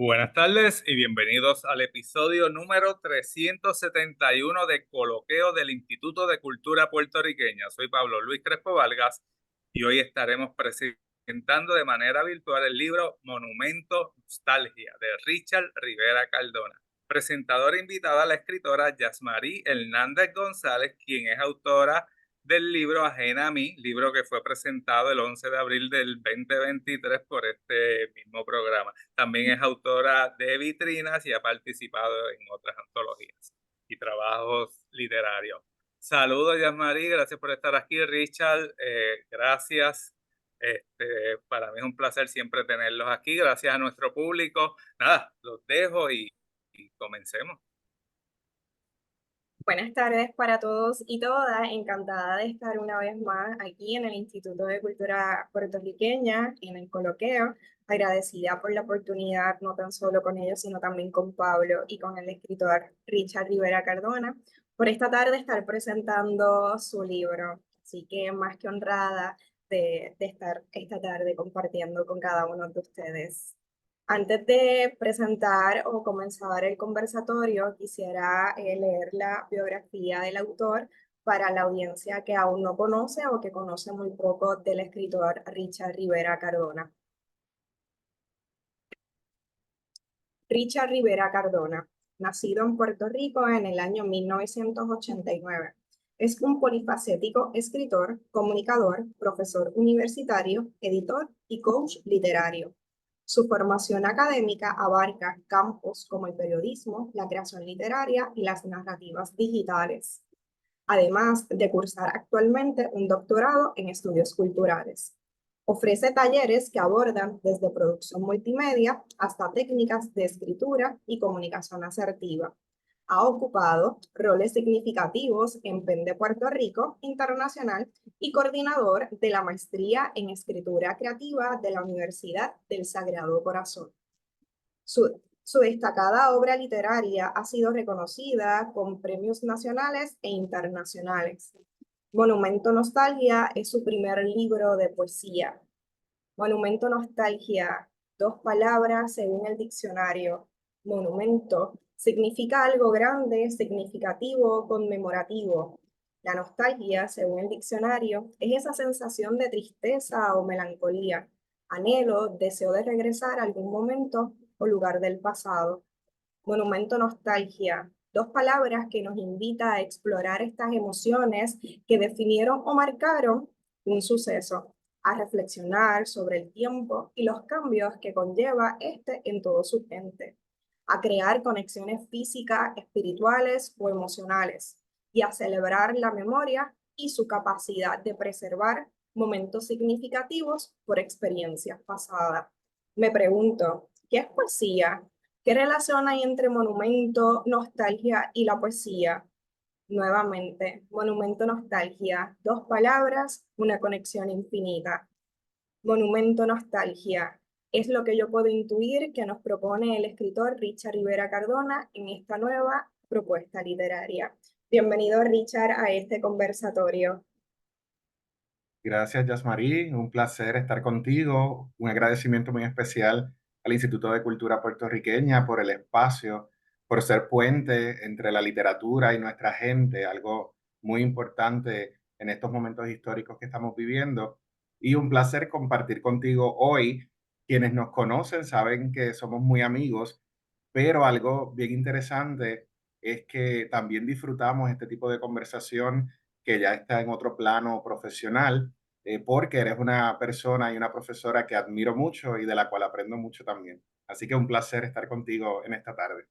Buenas tardes y bienvenidos al episodio número 371 de Coloqueo del Instituto de Cultura Puertorriqueña. Soy Pablo Luis Crespo Vargas y hoy estaremos presentando de manera virtual el libro Monumento Nostalgia de Richard Rivera Cardona. Presentadora invitada a la escritora Yasmarí Hernández González, quien es autora del libro Ajena a mí, libro que fue presentado el 11 de abril del 2023 por este mismo programa. También es autora de vitrinas y ha participado en otras antologías y trabajos literarios. Saludos, Yasmarí, gracias por estar aquí. Richard, gracias. Para mí es un placer siempre tenerlos aquí. Gracias a nuestro público. Nada, los dejo y comencemos. Buenas tardes para todos y todas. Encantada de estar una vez más aquí en el Instituto de Cultura Puertorriqueña, en el coloqueo. Agradecida por la oportunidad, no tan solo con ellos, sino también con Pablo y con el escritor Richard Rivera Cardona, por esta tarde estar presentando su libro. Así que más que honrada de estar esta tarde compartiendo con cada uno de ustedes. Antes de presentar o comenzar el conversatorio, quisiera leer la biografía del autor para la audiencia que aún no conoce o que conoce muy poco del escritor Richard Rivera Cardona. Richard Rivera Cardona, nacido en Puerto Rico en el año 1989. Es un polifacético escritor, comunicador, profesor universitario, editor y coach literario. Su formación académica abarca campos como el periodismo, la creación literaria y las narrativas digitales, además de cursar actualmente un doctorado en estudios culturales. Ofrece talleres que abordan desde producción multimedia hasta técnicas de escritura y comunicación asertiva. Ha ocupado roles significativos en PEN de Puerto Rico Internacional y coordinador de la maestría en escritura creativa de la Universidad del Sagrado Corazón. Su destacada obra literaria ha sido reconocida con premios nacionales e internacionales. Monumento Nostalgia es su primer libro de poesía. Monumento Nostalgia, dos palabras según el diccionario. Monumento significa algo grande, significativo, conmemorativo. La nostalgia, según el diccionario, es esa sensación de tristeza o melancolía, anhelo, deseo de regresar a algún momento o lugar del pasado. Monumento Nostalgia, dos palabras que nos invita a explorar estas emociones que definieron o marcaron un suceso, a reflexionar sobre el tiempo y los cambios que conlleva este en todo su ente, a crear conexiones físicas, espirituales o emocionales y a celebrar la memoria y su capacidad de preservar momentos significativos por experiencias pasadas. Me pregunto, ¿qué es poesía? ¿Qué relación hay entre monumento, nostalgia y la poesía? Nuevamente, monumento, nostalgia, dos palabras, una conexión infinita. Monumento, nostalgia, es lo que yo puedo intuir que nos propone el escritor Richard Rivera Cardona en esta nueva propuesta literaria. Bienvenido, Richard, a este conversatorio. Gracias, Yasmarí. Un placer estar contigo. Un agradecimiento muy especial al Instituto de Cultura Puertorriqueña por el espacio, por ser puente entre la literatura y nuestra gente, algo muy importante en estos momentos históricos que estamos viviendo. Y un placer compartir contigo hoy. Quienes nos conocen saben que somos muy amigos, pero algo bien interesante es que también disfrutamos este tipo de conversación que ya está en otro plano profesional, porque eres una persona y una profesora que admiro mucho y de la cual aprendo mucho también. Así que un placer estar contigo en esta tarde.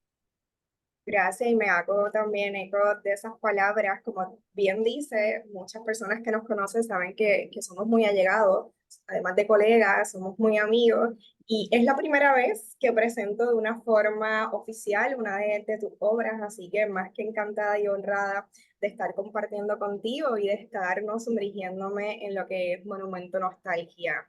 Gracias, y me hago también eco de esas palabras. Como bien dice, muchas personas que nos conocen saben que somos muy allegados, además de colegas, somos muy amigos, y es la primera vez que presento de una forma oficial una de tus obras, así que más que encantada y honrada de estar compartiendo contigo y de estarnos sumergiéndome en lo que es Monumento Nostalgia.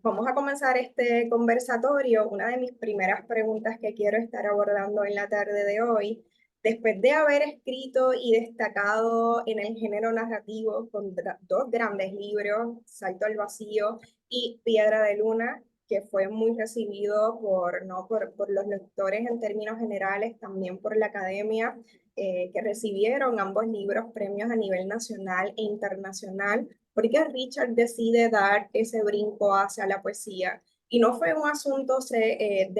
Vamos a comenzar este conversatorio. Una de mis primeras preguntas que quiero estar abordando en la tarde de hoy, después de haber escrito y destacado en el género narrativo con dos grandes libros, Salto al Vacío y Piedra de Luna, que fue muy recibido por, ¿no? por los lectores en términos generales, también por la academia, que recibieron ambos libros premios a nivel nacional e internacional, porque Richard decide dar ese brinco hacia la poesía. Y no fue un asunto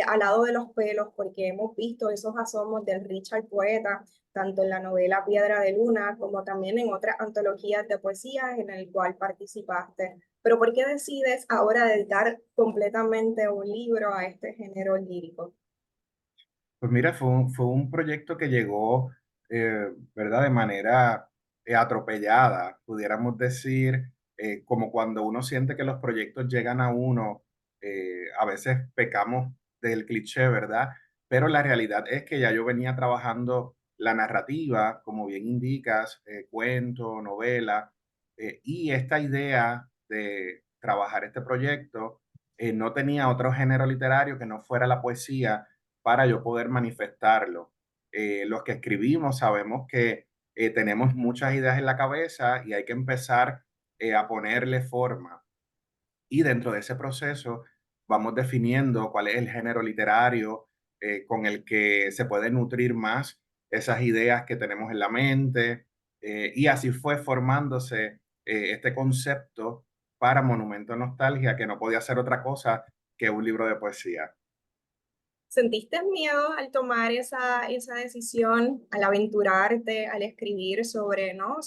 al lado de los pelos, porque hemos visto esos asomos del Richard poeta, tanto en la novela Piedra de Luna como también en otras antologías de poesía en el cual participaste. Pero ¿por qué decides ahora dedicar completamente un libro a este género lírico? Pues mira, fue un proyecto que llegó, ¿verdad? De manera atropellada, pudiéramos decir, como cuando uno siente que los proyectos llegan a uno, a veces pecamos del cliché, ¿verdad? Pero la realidad es que ya yo venía trabajando la narrativa, como bien indicas, cuento, novela, y esta idea de trabajar este proyecto no tenía otro género literario que no fuera la poesía para yo poder manifestarlo. Los que escribimos sabemos que tenemos muchas ideas en la cabeza y hay que empezar a ponerle forma. Y dentro de ese proceso vamos definiendo cuál es el género literario con el que se puede nutrir más esas ideas que tenemos en la mente. Y así fue formándose este concepto para Monumento Nostalgia, que no podía ser otra cosa que un libro de poesía. ¿Sentiste miedo al tomar esa decisión, al aventurarte, al escribir sobre, ¿no?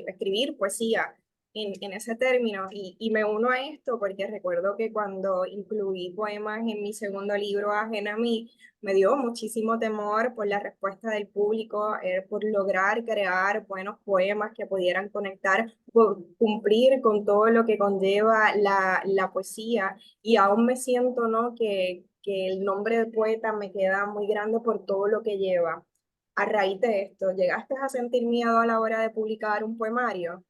Escribir poesía en ese término? Y me uno a esto porque recuerdo que cuando incluí poemas en mi segundo libro, Ajena a mí, me dio muchísimo temor por la respuesta del público, por lograr crear buenos poemas que pudieran conectar, por cumplir con todo lo que conlleva la poesía. Y aún me siento, ¿no? Que el nombre de poeta me queda muy grande por todo lo que lleva. A raíz de esto, ¿llegaste a sentir miedo a la hora de publicar un poemario?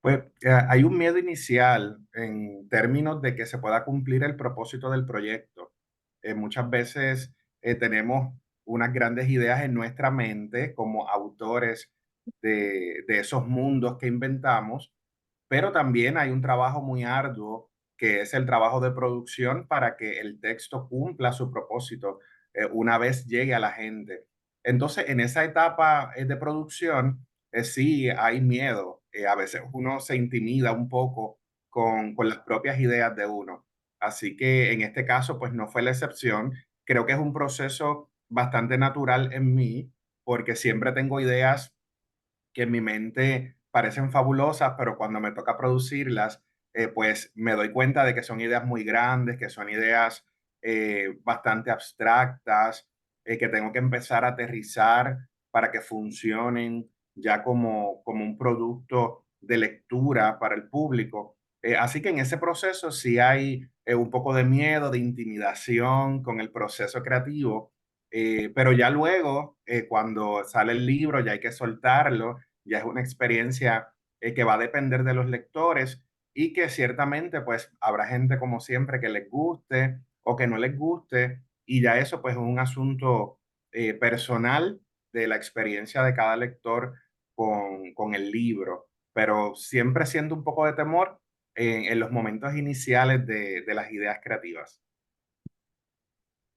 Pues hay un miedo inicial en términos de que se pueda cumplir el propósito del proyecto. Muchas veces tenemos unas grandes ideas en nuestra mente como autores de esos mundos que inventamos, pero también hay un trabajo muy arduo que es el trabajo de producción para que el texto cumpla su propósito una vez llegue a la gente. Entonces, en esa etapa de producción, sí hay miedo. A veces uno se intimida un poco con las propias ideas de uno. Así que en este caso, pues no fue la excepción. Creo que es un proceso bastante natural en mí, porque siempre tengo ideas que en mi mente parecen fabulosas, pero cuando me toca producirlas, pues me doy cuenta de que son ideas muy grandes, que son ideas bastante abstractas, que tengo que empezar a aterrizar para que funcionen ya como un producto de lectura para el público. Así que en ese proceso sí hay un poco de miedo, de intimidación con el proceso creativo, pero ya luego, cuando sale el libro, ya hay que soltarlo, ya es una experiencia que va a depender de los lectores y que ciertamente pues habrá gente como siempre que les guste o que no les guste y ya eso pues es un asunto personal de la experiencia de cada lector con el libro, pero siempre siendo un poco de temor en los momentos iniciales de las ideas creativas.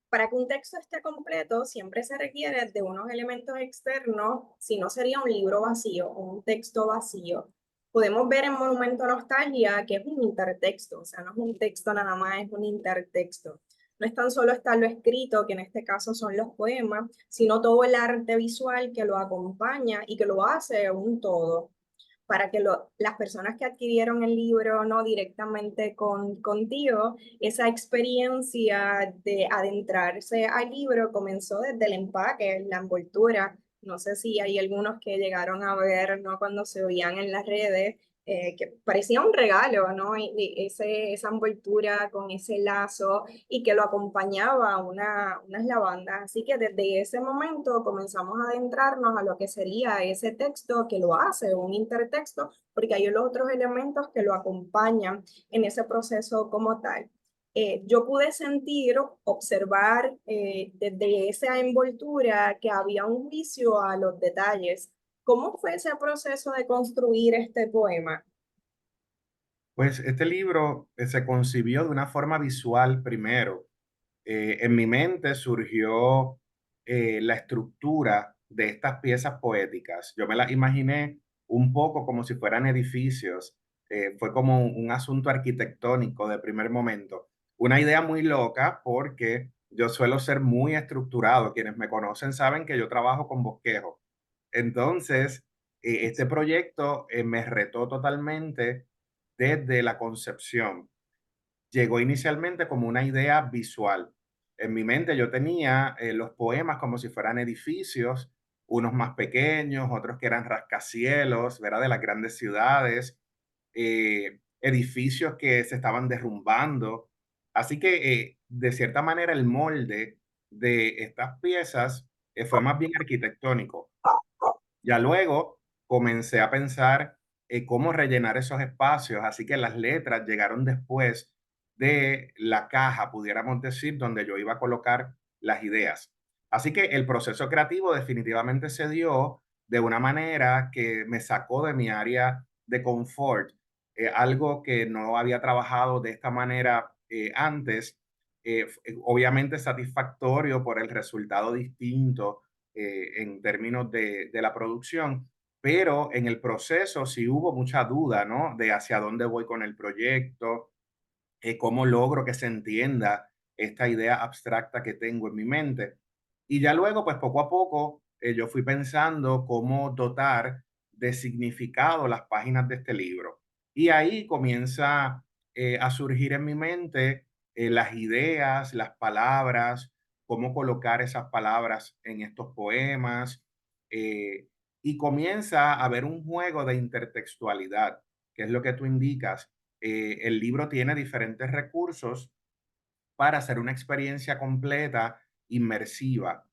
Para que un texto esté completo, siempre se requiere de unos elementos externos, si no sería un libro vacío o un texto vacío. Podemos ver en Monumento Nostalgia que es un intertexto, o sea, no es un texto nada más, es un intertexto. No es tan solo estar lo escrito, que en este caso son los poemas, sino todo el arte visual que lo acompaña y que lo hace un todo para que las personas que adquirieron el libro no directamente contigo, esa experiencia de adentrarse al libro comenzó desde el empaque, la envoltura. No sé si hay algunos que llegaron a ver, ¿no? Cuando se oían en las redes, que parecía un regalo, ¿no? Y esa envoltura con ese lazo y que lo acompañaba unas lavandas. Así que desde ese momento comenzamos a adentrarnos a lo que sería ese texto que lo hace un intertexto, porque hay los otros elementos que lo acompañan en ese proceso como tal. Yo pude sentir, observar desde esa envoltura que había un juicio a los detalles. ¿Cómo fue ese proceso de construir este poema? Pues este libro se concibió de una forma visual primero. En mi mente surgió la estructura de estas piezas poéticas. Yo me las imaginé un poco como si fueran edificios. Fue como un asunto arquitectónico de primer momento. Una idea muy loca porque yo suelo ser muy estructurado. Quienes me conocen saben que yo trabajo con bosquejo. Entonces, este proyecto me retó totalmente desde la concepción. Llegó inicialmente como una idea visual. En mi mente yo tenía los poemas como si fueran edificios, unos más pequeños, otros que eran rascacielos, ¿verdad? De las grandes ciudades, edificios que se estaban derrumbando. Así que, de cierta manera, el molde de estas piezas fue más bien arquitectónico. Ya luego comencé a pensar cómo rellenar esos espacios, así que las letras llegaron después de la caja, pudiéramos decir, donde yo iba a colocar las ideas. Así que el proceso creativo definitivamente se dio de una manera que me sacó de mi área de confort, algo que no había trabajado de esta manera antes, obviamente satisfactorio por el resultado distinto en términos de la producción, pero en el proceso sí hubo mucha duda, ¿no? De hacia dónde voy con el proyecto, cómo logro que se entienda esta idea abstracta que tengo en mi mente. Y ya luego, pues poco a poco, yo fui pensando cómo dotar de significado las páginas de este libro. Y ahí comienza a surgir en mi mente las ideas, las palabras, cómo colocar esas palabras en estos poemas. eh, y comienza a haber un juego de intertextualidad, que es lo que tú indicas. El libro tiene diferentes recursos para hacer una experiencia completa, inmersiva.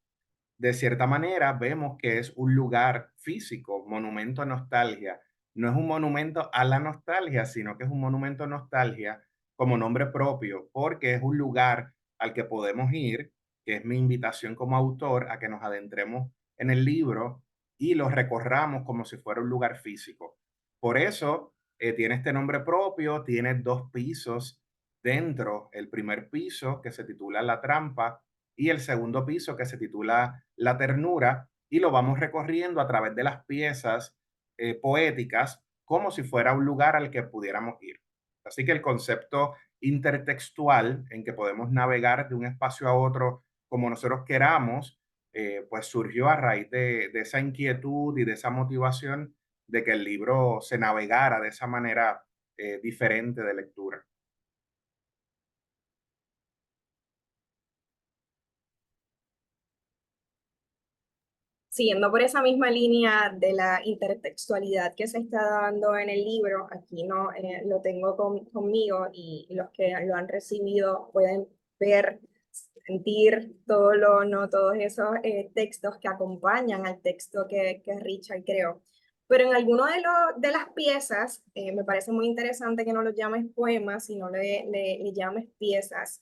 De cierta manera, vemos que es un lugar físico, monumento a nostalgia. No es un monumento a la nostalgia, sino que es un monumento a nostalgia como nombre propio, porque es un lugar al que podemos ir, que es mi invitación como autor a que nos adentremos en el libro y lo recorramos como si fuera un lugar físico. Por eso tiene este nombre propio, tiene dos pisos dentro, el primer piso que se titula La Trampa y el segundo piso que se titula La Ternura, y lo vamos recorriendo a través de las piezas poéticas como si fuera un lugar al que pudiéramos ir. Así que el concepto intertextual en que podemos navegar de un espacio a otro como nosotros queramos, pues surgió a raíz de esa inquietud y de esa motivación de que el libro se navegara de esa manera diferente de lectura. Siguiendo por esa misma línea de la intertextualidad que se está dando en el libro, aquí no lo tengo conmigo y los que lo han recibido pueden ver, sentir todo lo, no, todos esos textos que acompañan al texto que Richard creó. Pero en alguno de las piezas, me parece muy interesante que no los llames poemas, sino le llames piezas.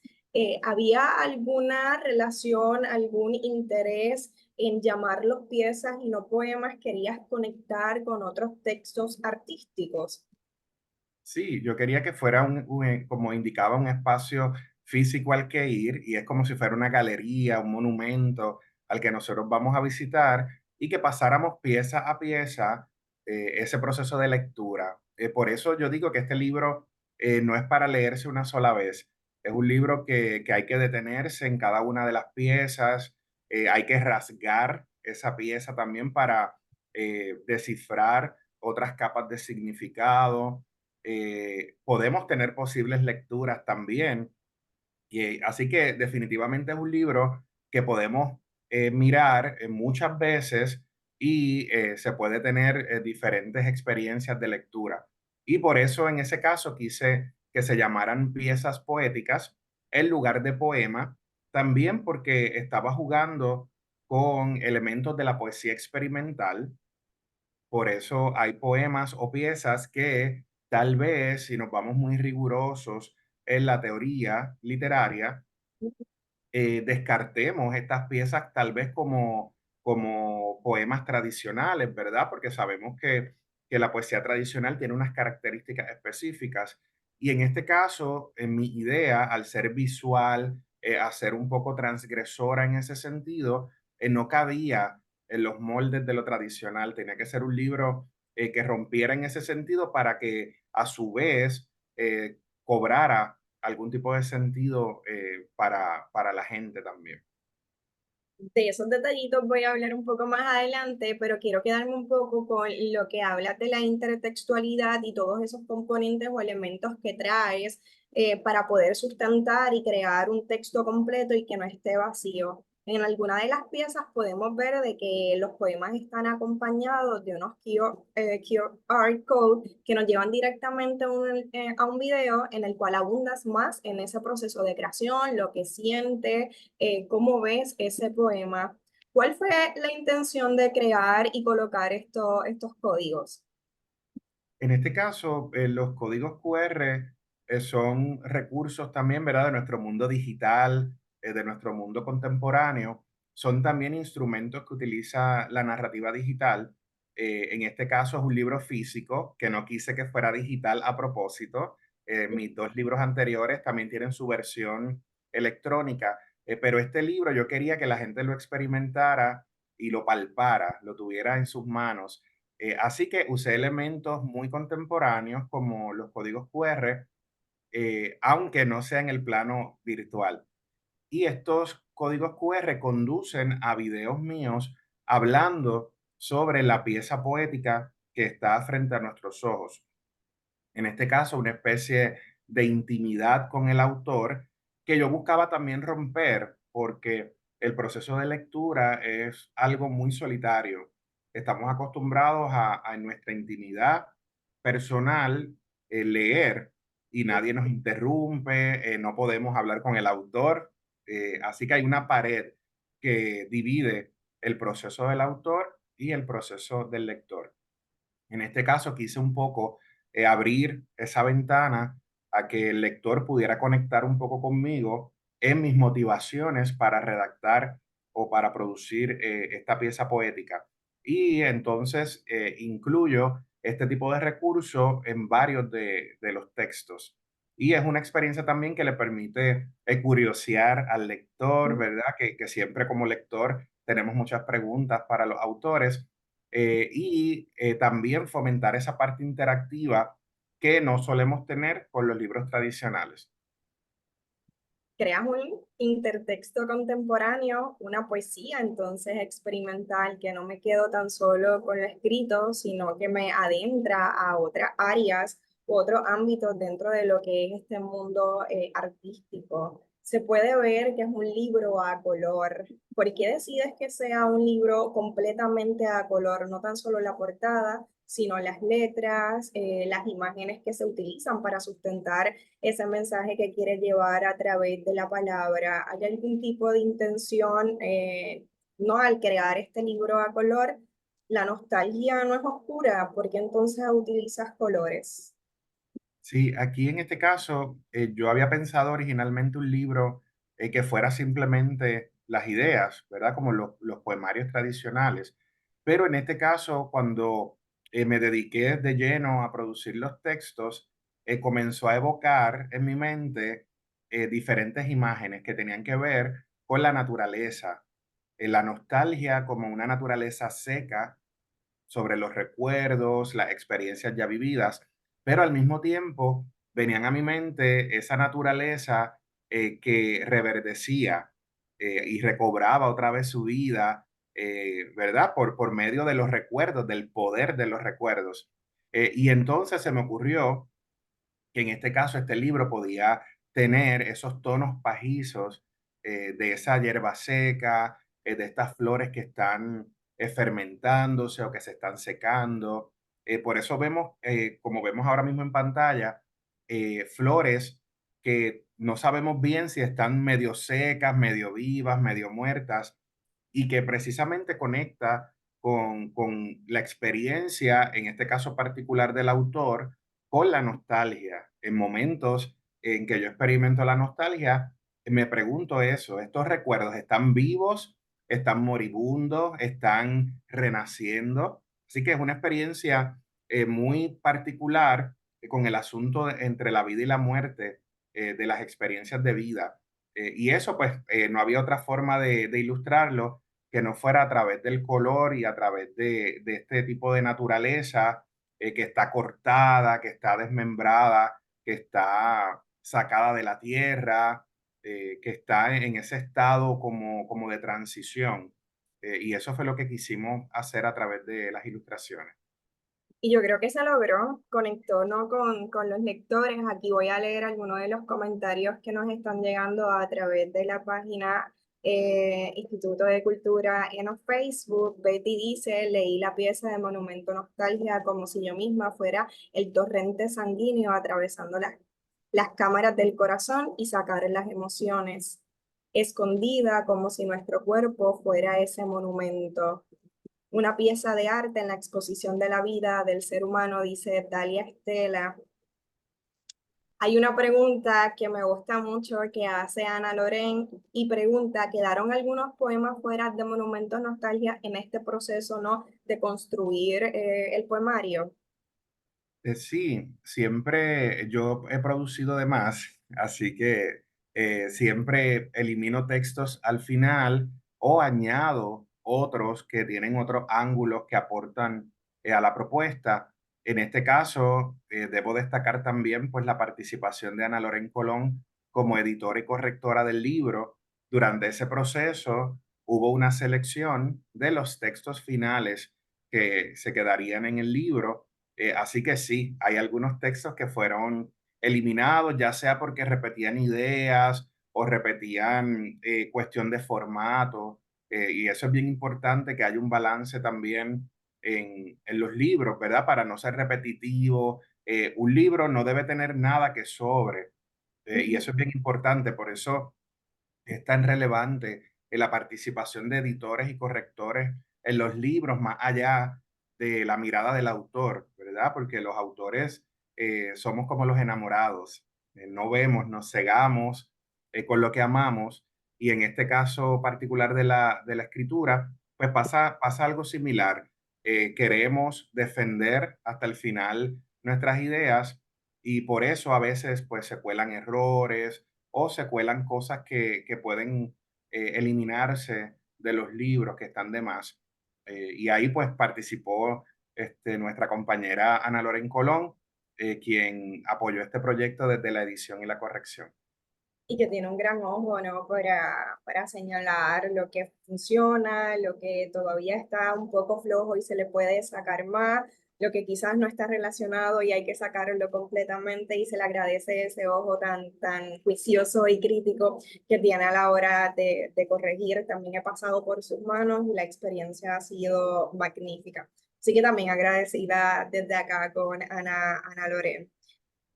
¿Había alguna relación, algún interés en llamarlos piezas y no poemas? ¿Querías conectar con otros textos artísticos? Sí, yo quería que fuera como indicaba, un espacio físico al que ir, y es como si fuera una galería, un monumento al que nosotros vamos a visitar y que pasáramos pieza a pieza ese proceso de lectura. Por eso yo digo que este libro no es para leerse una sola vez, es un libro que hay que detenerse en cada una de las piezas, hay que rasgar esa pieza también para descifrar otras capas de significado. Podemos tener posibles lecturas también. Y, así que definitivamente es un libro que podemos mirar muchas veces y se puede tener diferentes experiencias de lectura. Y por eso en ese caso quise que se llamaran piezas poéticas en lugar de poema, también porque estaba jugando con elementos de la poesía experimental. Por eso hay poemas o piezas que tal vez, si nos vamos muy rigurosos en la teoría literaria, descartemos estas piezas tal vez como poemas tradicionales, ¿verdad? Porque sabemos que la poesía tradicional tiene unas características específicas. Y en este caso, en mi idea, al ser visual, a ser un poco transgresora en ese sentido, no cabía en los moldes de lo tradicional. Tenía que ser un libro que rompiera en ese sentido para que a su vez cobrara algún tipo de sentido para la gente también. De esos detallitos voy a hablar un poco más adelante, pero quiero quedarme un poco con lo que hablas de la intertextualidad y todos esos componentes o elementos que traes para poder sustentar y crear un texto completo y que no esté vacío. En alguna de las piezas podemos ver de que los poemas están acompañados de unos QR code que nos llevan directamente a un video en el cual abundas más en ese proceso de creación, lo que siente, cómo ves ese poema. ¿Cuál fue la intención de crear y colocar estos códigos? En este caso, los códigos QR son recursos también, ¿verdad?, de nuestro mundo digital, de nuestro mundo contemporáneo. Son también instrumentos que utiliza la narrativa digital. En este caso es un libro físico, que no quise que fuera digital a propósito. Mis dos libros anteriores también tienen su versión electrónica, pero este libro yo quería que la gente lo experimentara y lo palpara, lo tuviera en sus manos. Así que usé elementos muy contemporáneos como los códigos QR, aunque no sea en el plano virtual. Y estos códigos QR conducen a videos míos hablando sobre la pieza poética que está frente a nuestros ojos. En este caso, una especie de intimidad con el autor que yo buscaba también romper porque el proceso de lectura es algo muy solitario. Estamos acostumbrados a en nuestra intimidad personal leer y nadie nos interrumpe, no podemos hablar con el autor, así que hay una pared que divide el proceso del autor y el proceso del lector. En este caso quise un poco abrir esa ventana a que el lector pudiera conectar un poco conmigo en mis motivaciones para redactar o para producir esta pieza poética. Y entonces incluyo este tipo de recurso en varios de los textos. Y es una experiencia también que le permite curiosear al lector, ¿verdad? Que siempre como lector tenemos muchas preguntas para los autores también fomentar esa parte interactiva que no solemos tener con los libros tradicionales. Creas un intertexto contemporáneo, una poesía entonces experimental, que no me quedo tan solo con lo escrito, sino que me adentra a otras áreas, otros ámbitos dentro de lo que es este mundo artístico. Se puede ver que es un libro a color. ¿Por qué decides que sea un libro completamente a color? No tan solo la portada, sino las letras, las imágenes que se utilizan para sustentar ese mensaje que quiere llevar a través de la palabra. ¿Hay algún tipo de intención, no al crear este libro a color? La nostalgia no es oscura, porque entonces utilizas colores. Sí, aquí en este caso yo había pensado originalmente un libro que fuera simplemente las ideas, ¿verdad? Como los poemarios tradicionales. Pero en este caso, cuando me dediqué de lleno a producir los textos, comenzó a evocar en mi mente diferentes imágenes que tenían que ver con la naturaleza, la nostalgia como una naturaleza seca sobre los recuerdos, las experiencias ya vividas, pero al mismo tiempo venían a mi mente esa naturaleza que reverdecía y recobraba otra vez su vida, ¿verdad? Por medio de los recuerdos, del poder de los recuerdos. Y entonces se me ocurrió que en este caso este libro podía tener esos tonos pajizos de esa hierba seca, de estas flores que están fermentándose o que se están secando. Por eso vemos, como vemos ahora mismo en pantalla, flores que no sabemos bien si están medio secas, medio vivas, medio muertas, y que precisamente conecta con la experiencia, en este caso particular del autor, con la nostalgia. En momentos en que yo experimento la nostalgia, me pregunto eso, ¿estos recuerdos están vivos, están moribundos, están renaciendo? Así que es una experiencia muy particular con el asunto entre la vida y la muerte, de las experiencias de vida. Y eso pues no había otra forma de ilustrarlo que no fuera a través del color y a través de este tipo de naturaleza que está cortada, que está desmembrada, que está sacada de la tierra, que está en ese estado como de transición. Y eso fue lo que quisimos hacer a través de las ilustraciones. Y yo creo que se logró, conectó, ¿no? con los lectores. Aquí voy a leer algunos de los comentarios que nos están llegando a través de la página Instituto de Cultura en Facebook. Betty dice, leí la pieza de Monumento Nostalgia como si yo misma fuera el torrente sanguíneo atravesando las cámaras del corazón y sacar las emociones escondida como si nuestro cuerpo fuera ese monumento, una pieza de arte en la exposición de la vida del ser humano, dice Dalia Estela. Hay una pregunta que me gusta mucho que hace Ana Loren y pregunta, ¿quedaron algunos poemas fuera de Monumentos Nostalgia en este proceso, ¿no? de construir el poemario? Sí, siempre yo he producido de más, así que siempre elimino textos al final o añado otros que tienen otros ángulos que aportan a la propuesta. En este caso, debo destacar también pues la participación de Ana Loren Colón como editora y correctora del libro. Durante ese proceso hubo una selección de los textos finales que se quedarían en el libro, así que sí, hay algunos textos que fueron eliminados, ya sea porque repetían ideas o repetían cuestión de formato, y eso es bien importante que haya un balance también en los libros, ¿verdad? Para no ser repetitivo. Un libro no debe tener nada que sobre, y Ujú. eso es bien importante, por eso es tan relevante la participación de editores y correctores en los libros, más allá de la mirada del autor, ¿verdad? Porque los autores somos como los enamorados, no vemos, nos cegamos con lo que amamos, y en este caso particular de la escritura, pues pasa algo similar. Queremos defender hasta el final nuestras ideas, y por eso a veces pues se cuelan errores o se cuelan cosas que pueden eliminarse de los libros que están de más. Y ahí pues participó nuestra compañera Ana Loren Colón, quien apoyó este proyecto desde la edición y la corrección. Y que tiene un gran ojo, ¿no? para señalar lo que funciona, lo que todavía está un poco flojo y se le puede sacar más, lo que quizás no está relacionado y hay que sacarlo completamente y se le agradece ese ojo tan juicioso y crítico que tiene a la hora de corregir. También he pasado por sus manos y la experiencia ha sido magnífica. Así que también agradecida desde acá con Ana Lorena.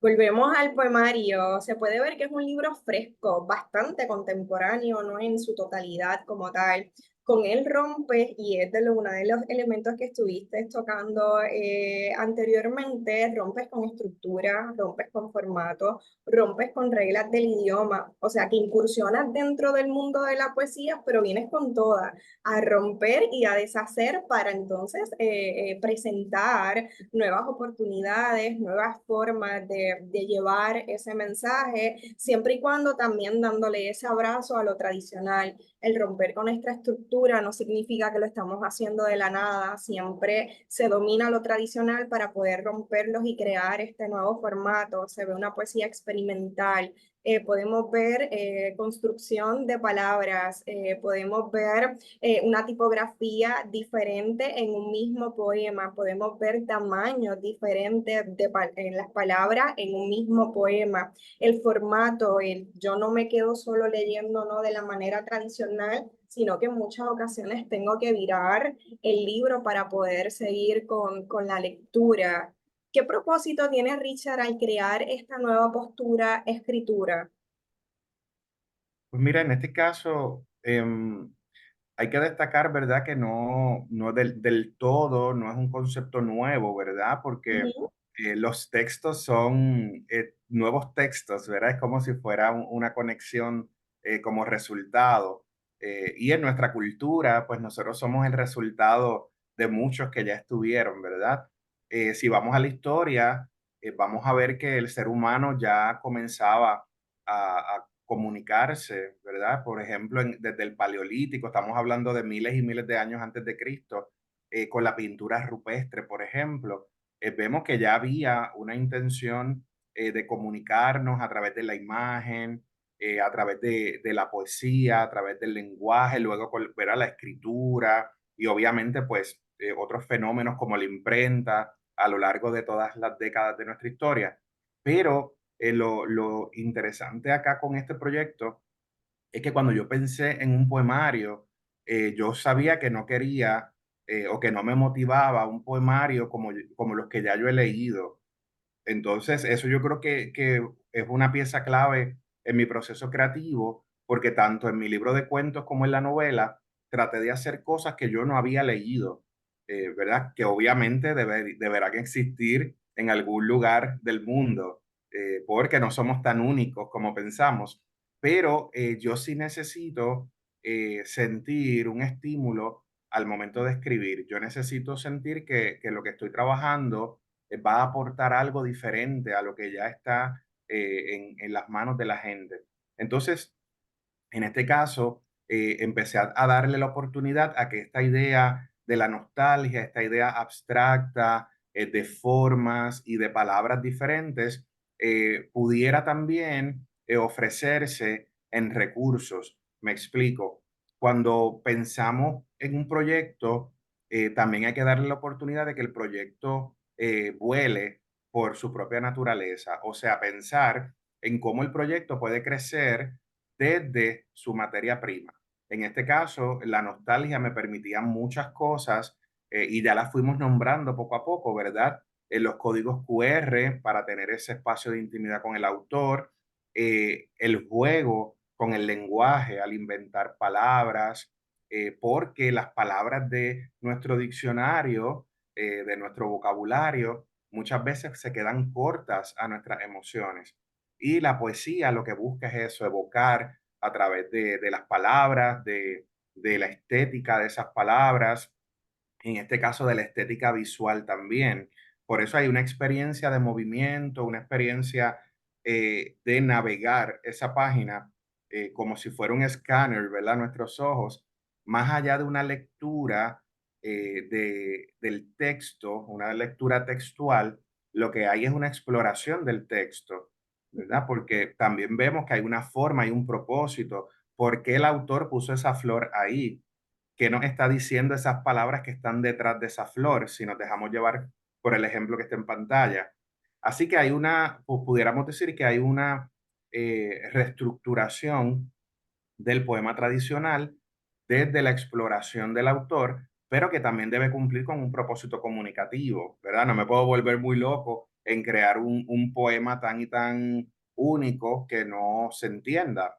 Volvemos al poemario. Se puede ver que es un libro fresco, bastante contemporáneo, no en su totalidad como tal. Con él rompes, y es uno de los elementos que estuviste tocando anteriormente, rompes con estructura, rompes con formato, rompes con reglas del idioma. O sea, que incursionas dentro del mundo de la poesía, pero vienes con toda, a romper y a deshacer para entonces presentar nuevas oportunidades, nuevas formas de llevar ese mensaje, siempre y cuando también dándole ese abrazo a lo tradicional. El romper con esta estructura no significa que lo estamos haciendo de la nada, siempre se domina lo tradicional para poder romperlos y crear este nuevo formato. Se ve una poesía experimental, podemos ver construcción de palabras, podemos ver una tipografía diferente en un mismo poema, podemos ver tamaños diferentes en las palabras en un mismo poema, el formato, yo no me quedo solo leyendo, ¿no? de la manera tradicional, sino que en muchas ocasiones tengo que virar el libro para poder seguir con la lectura. ¿Qué propósito tiene Richard al crear esta nueva postura escritura? Pues mira, en este caso, hay que destacar, ¿verdad? Que no del todo, no es un concepto nuevo, ¿verdad? Porque Ujú. los textos son nuevos textos, ¿verdad? Es como si fuera una conexión como resultado. Y en nuestra cultura, pues nosotros somos el resultado de muchos que ya estuvieron, ¿verdad? Si vamos a la historia, vamos a ver que el ser humano ya comenzaba a comunicarse, ¿verdad? Por ejemplo, desde el Paleolítico, estamos hablando de miles y miles de años antes de Cristo, con la pintura rupestre, por ejemplo, vemos que ya había una intención de comunicarnos a través de la imagen, a través de la poesía, a través del lenguaje, luego ver a la escritura y obviamente pues otros fenómenos como la imprenta a lo largo de todas las décadas de nuestra historia. Pero lo interesante acá con este proyecto es que cuando yo pensé en un poemario, yo sabía que no quería o que no me motivaba un poemario como los que ya yo he leído. Entonces, eso yo creo que es una pieza clave en mi proceso creativo, porque tanto en mi libro de cuentos como en la novela, traté de hacer cosas que yo no había leído, ¿verdad? Que obviamente deberán existir en algún lugar del mundo, porque no somos tan únicos como pensamos, pero yo sí necesito sentir un estímulo al momento de escribir. Yo necesito sentir que lo que estoy trabajando va a aportar algo diferente a lo que ya está en las manos de la gente. Entonces, en este caso, empecé a darle la oportunidad a que esta idea de la nostalgia, esta idea abstracta, de formas y de palabras diferentes, pudiera también ofrecerse en recursos. Me explico. Cuando pensamos en un proyecto, también hay que darle la oportunidad de que el proyecto vuele por su propia naturaleza, o sea, pensar en cómo el proyecto puede crecer desde su materia prima. En este caso, la nostalgia me permitía muchas cosas y ya las fuimos nombrando poco a poco, ¿verdad? Los códigos QR para tener ese espacio de intimidad con el autor, el juego con el lenguaje al inventar palabras, porque las palabras de nuestro diccionario, de nuestro vocabulario, muchas veces se quedan cortas a nuestras emociones. Y la poesía lo que busca es eso, evocar a través de las palabras, de la estética de esas palabras, en este caso de la estética visual también. Por eso hay una experiencia de movimiento, una experiencia de navegar esa página como si fuera un escáner, ¿verdad? Nuestros ojos, más allá de una lectura del texto, una lectura textual, lo que hay es una exploración del texto, ¿verdad? Porque también vemos que hay una forma y un propósito. ¿Por qué el autor puso esa flor ahí? ¿Qué nos está diciendo esas palabras que están detrás de esa flor si nos dejamos llevar por el ejemplo que está en pantalla? Así que hay una, pues pudiéramos decir que hay una reestructuración del poema tradicional desde la exploración del autor, pero que también debe cumplir con un propósito comunicativo, ¿verdad? No me puedo volver muy loco en crear un poema tan y tan único que no se entienda.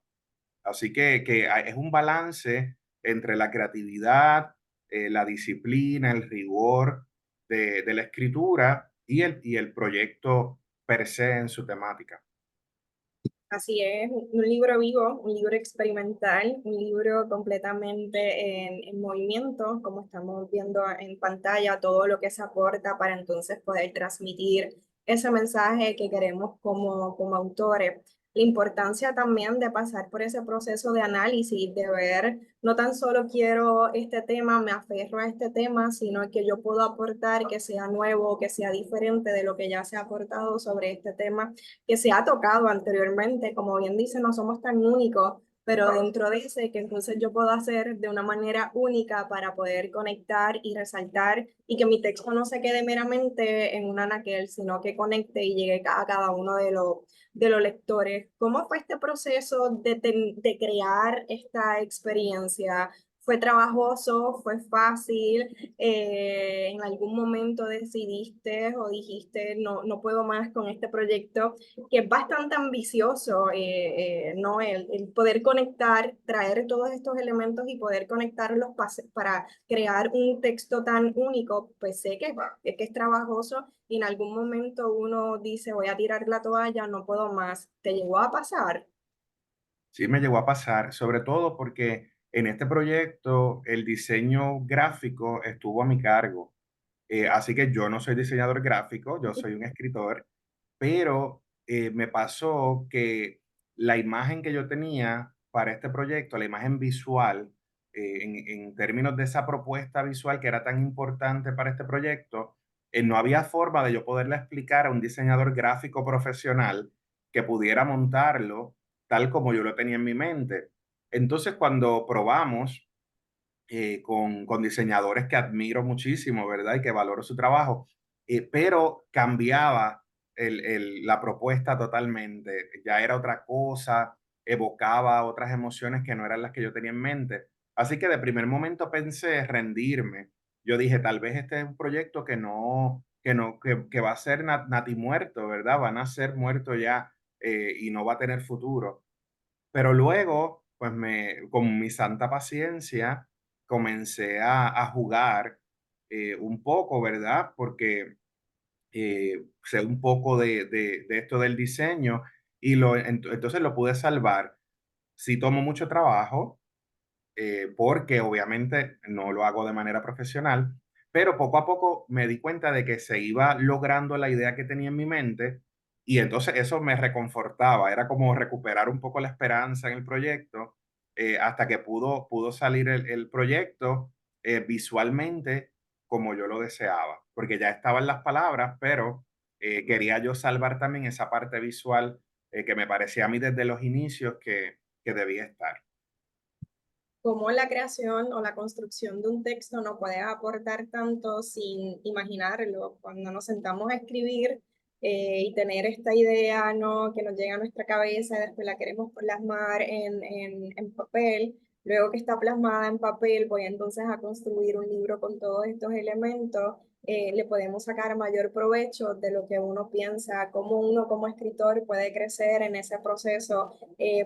Así que es un balance entre la creatividad, la disciplina, el rigor de la escritura y el proyecto per se en su temática. Así es, un libro vivo, un libro experimental, un libro completamente en movimiento, como estamos viendo en pantalla, todo lo que se aporta para entonces poder transmitir ese mensaje que queremos como autores. La importancia también de pasar por ese proceso de análisis, de ver, no tan solo quiero este tema, me aferro a este tema, sino que yo puedo aportar que sea nuevo, que sea diferente de lo que ya se ha aportado sobre este tema que se ha tocado anteriormente, como bien dice, no somos tan únicos, pero dentro de ese que entonces yo puedo hacer de una manera única para poder conectar y resaltar y que mi texto no se quede meramente en un anaquel, sino que conecte y llegue a cada uno de los lectores. ¿Cómo fue este proceso de crear esta experiencia? ¿Fue trabajoso? ¿Fue fácil? ¿En algún momento decidiste o dijiste no, no puedo más con este proyecto? Que es bastante ambicioso, ¿no? El poder conectar, traer todos estos elementos y poder conectarlos para crear un texto tan único, pues sé que es trabajoso y en algún momento uno dice voy a tirar la toalla, no puedo más. ¿Te llegó a pasar? Sí, me llegó a pasar, sobre todo porque en este proyecto el diseño gráfico estuvo a mi cargo. Así que yo no soy diseñador gráfico, yo soy un escritor pero me pasó que la imagen que yo tenía para este proyecto, la imagen visual, en términos de esa propuesta visual que era tan importante para este proyecto, no había forma de yo poderle explicar a un diseñador gráfico profesional que pudiera montarlo tal como yo lo tenía en mi mente. Entonces, cuando probamos con diseñadores que admiro muchísimo, ¿verdad? Y que valoro su trabajo, pero cambiaba la propuesta totalmente, ya era otra cosa, evocaba otras emociones que no eran las que yo tenía en mente. Así que de primer momento pensé rendirme. Yo dije, tal vez este es un proyecto que va a ser nati muerto, ¿verdad? Van a ser muerto ya y no va a tener futuro. Pero luego, pues con mi santa paciencia, comencé a jugar un poco, ¿verdad? Porque sé un poco de esto del diseño y entonces lo pude salvar. Sí tomó mucho trabajo, porque obviamente no lo hago de manera profesional, pero poco a poco me di cuenta de que se iba logrando la idea que tenía en mi mente y entonces eso me reconfortaba, era como recuperar un poco la esperanza en el proyecto hasta que pudo salir el proyecto visualmente como yo lo deseaba, porque ya estaban las palabras, pero quería yo salvar también esa parte visual que me parecía a mí desde los inicios que debía estar. Cómo la creación o la construcción de un texto no puede aportar tanto sin imaginarlo. Cuando nos sentamos a escribir y tener esta idea, ¿no? Que nos llega a nuestra cabeza y después la queremos plasmar en papel. Luego que está plasmada en papel, voy entonces a construir un libro con todos estos elementos. Le podemos sacar mayor provecho de lo que uno piensa, cómo uno como escritor puede crecer en ese proceso,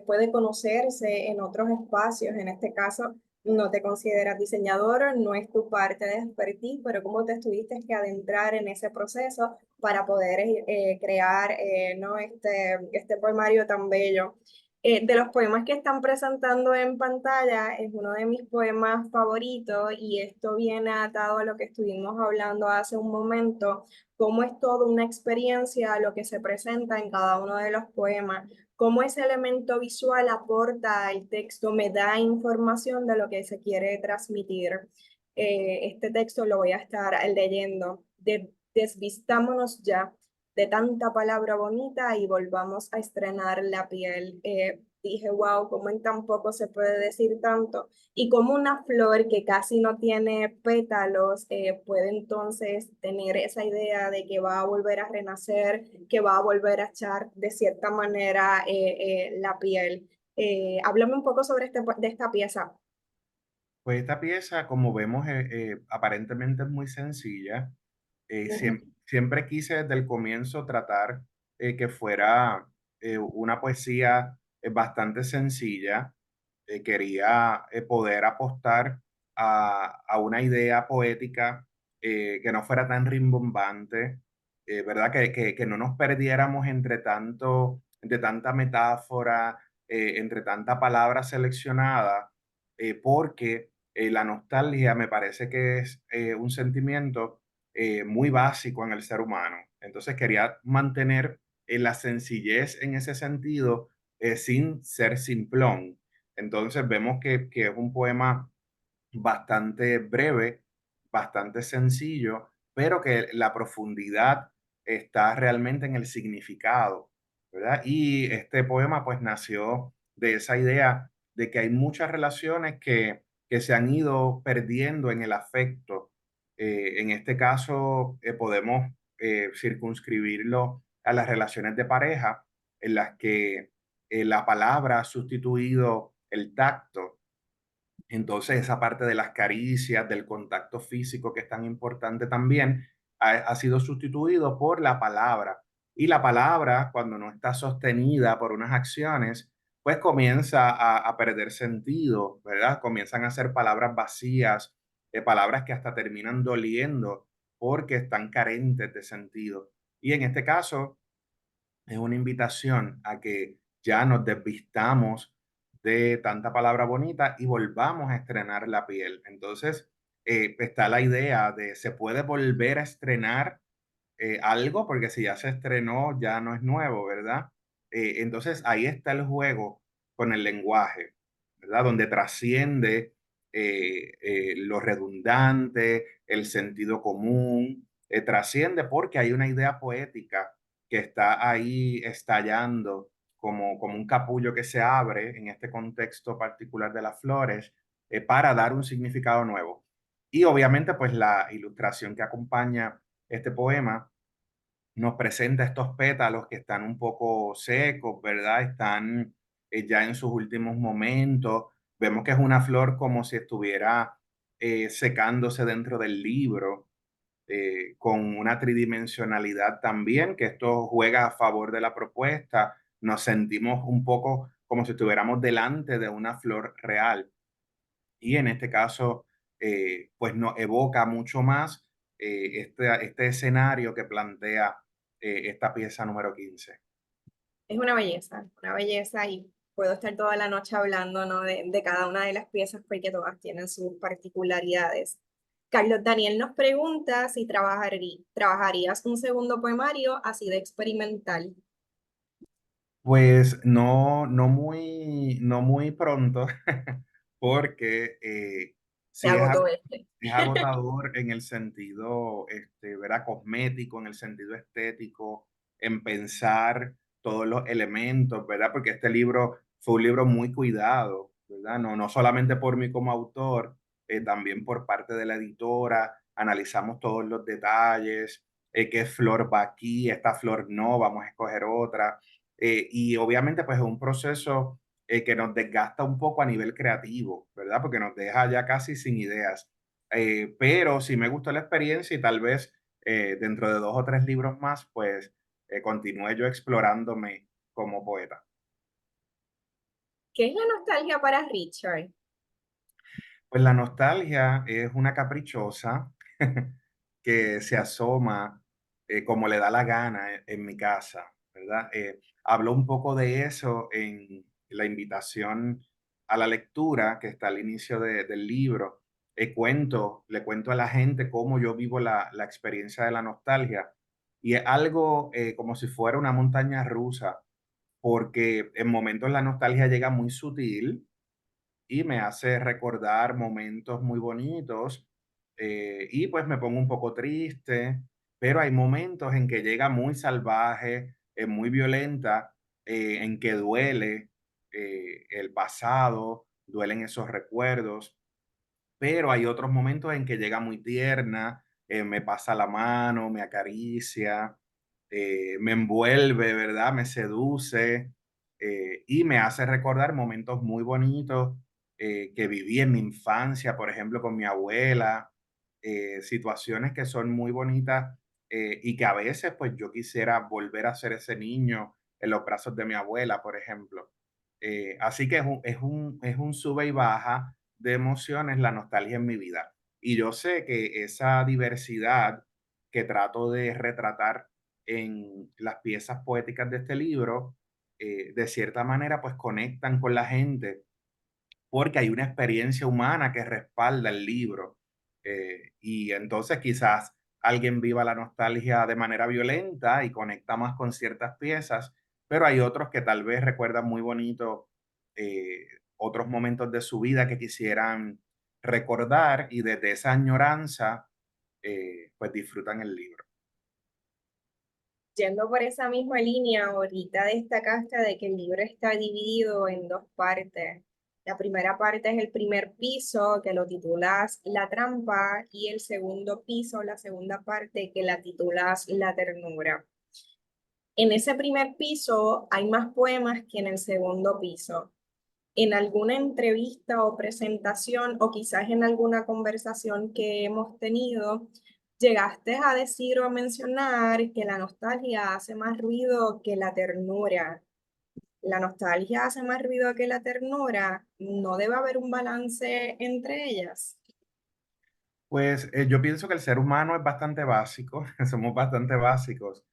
puede conocerse en otros espacios. En este caso, no te consideras diseñador, no es tu parte de expertise, pero cómo te tuviste que adentrar en ese proceso para poder crear ¿no? este poemario tan bello. De los poemas que están presentando en pantalla, es uno de mis poemas favoritos y esto viene atado a lo que estuvimos hablando hace un momento, cómo es toda una experiencia lo que se presenta en cada uno de los poemas, cómo ese elemento visual aporta al texto, me da información de lo que se quiere transmitir. Este texto lo voy a estar leyendo. Desvistámonos ya de tanta palabra bonita y volvamos a estrenar la piel. Dije, wow, cómo en tan poco se puede decir tanto. Y como una flor que casi no tiene pétalos puede entonces tener esa idea de que va a volver a renacer, que va a volver a echar de cierta manera la piel. Háblame un poco sobre de esta pieza. Pues esta pieza, como vemos, aparentemente es muy sencilla. Siempre quise desde el comienzo tratar que fuera una poesía bastante sencilla. Quería poder apostar a una idea poética que no fuera tan rimbombante, ¿verdad? Que no nos perdiéramos entre tanta metáfora, entre tanta palabra seleccionada, porque la nostalgia me parece que es un sentimiento muy básico en el ser humano. Entonces quería mantener la sencillez en ese sentido sin ser simplón. Entonces vemos que es un poema bastante breve, bastante sencillo, pero que la profundidad está realmente en el significado, ¿verdad? Y este poema pues nació de esa idea de que hay muchas relaciones que se han ido perdiendo en el afecto. En este caso podemos circunscribirlo a las relaciones de pareja en las que la palabra ha sustituido el tacto. Entonces, esa parte de las caricias, del contacto físico, que es tan importante también, ha sido sustituido por la palabra. Y la palabra, cuando no está sostenida por unas acciones, pues comienza a perder sentido, ¿verdad? Comienzan a ser palabras vacías, palabras que hasta terminan doliendo porque están carentes de sentido. Y en este caso, es una invitación a que ya nos desvistamos de tanta palabra bonita y volvamos a estrenar la piel. Entonces, está la idea de se puede volver a estrenar algo, porque si ya se estrenó, ya no es nuevo, ¿verdad? Entonces ahí está el juego con el lenguaje, ¿verdad? Donde trasciende lo redundante, el sentido común, trasciende porque hay una idea poética que está ahí estallando como un capullo que se abre en este contexto particular de las flores para dar un significado nuevo. Y obviamente, pues la ilustración que acompaña este poema nos presenta estos pétalos que están un poco secos, ¿verdad? Están ya en sus últimos momentos. Vemos que es una flor como si estuviera secándose dentro del libro, con una tridimensionalidad también, que esto juega a favor de la propuesta. Nos sentimos un poco como si estuviéramos delante de una flor real. Y en este caso, pues nos evoca mucho más este escenario que plantea esta pieza número 15. Es una belleza y puedo estar toda la noche hablando, ¿no? de cada una de las piezas porque todas tienen sus particularidades. Carlos Daniel nos pregunta si trabajarías un segundo poemario así de experimental. Pues no, no muy pronto, porque Se sí agotó este. es agotador en el sentido, ¿verdad? Cosmético, en el sentido estético, en pensar todos los elementos, ¿verdad? Porque este libro fue un libro muy cuidado, ¿verdad? No solamente por mí como autor, también por parte de la editora, analizamos todos los detalles, qué flor va aquí, esta flor no, vamos a escoger otra. Y obviamente pues es un proceso que nos desgasta un poco a nivel creativo, ¿verdad? Porque nos deja ya casi sin ideas. Pero sí me gustó la experiencia y tal vez dentro de 2 o 3 libros más, pues continúe yo explorándome como poeta. ¿Qué es la nostalgia para Richard? Pues la nostalgia es una caprichosa que se asoma como le da la gana en mi casa, ¿verdad? Hablo un poco de eso en la invitación a la lectura que está al inicio del libro. Le cuento a la gente cómo yo vivo la experiencia de la nostalgia y es algo como si fuera una montaña rusa, porque en momentos la nostalgia llega muy sutil y me hace recordar momentos muy bonitos y pues me pongo un poco triste, pero hay momentos en que llega muy salvaje, muy violenta, en que duele el pasado, duelen esos recuerdos, pero hay otros momentos en que llega muy tierna, me pasa la mano, me acaricia, me envuelve, ¿verdad? Me seduce y me hace recordar momentos muy bonitos que viví en mi infancia, por ejemplo, con mi abuela, situaciones que son muy bonitas y que a veces pues yo quisiera volver a ser ese niño en los brazos de mi abuela, por ejemplo. Así que es un sube y baja de emociones la nostalgia en mi vida. Y yo sé que esa diversidad que trato de retratar en las piezas poéticas de este libro, de cierta manera, pues conectan con la gente porque hay una experiencia humana que respalda el libro. Y entonces quizás alguien viva la nostalgia de manera violenta y conecta más con ciertas piezas, pero hay otros que tal vez recuerdan muy bonito eh, otros momentos de su vida que quisieran recordar y desde esa añoranza pues disfrutan el libro. Yendo por esa misma línea, ahorita destacaste de que el libro está dividido en dos partes. La primera parte es el primer piso, que lo titulas La trampa, y el segundo piso, la segunda parte, que la titulas La ternura. En ese primer piso hay más poemas que en el segundo piso. En alguna entrevista o presentación, o quizás en alguna conversación que hemos tenido, llegaste a decir o a mencionar que la nostalgia hace más ruido que la ternura. La nostalgia hace más ruido que la ternura. No debe haber un balance entre ellas. Pues yo pienso que el ser humano es bastante básico, somos bastante básicos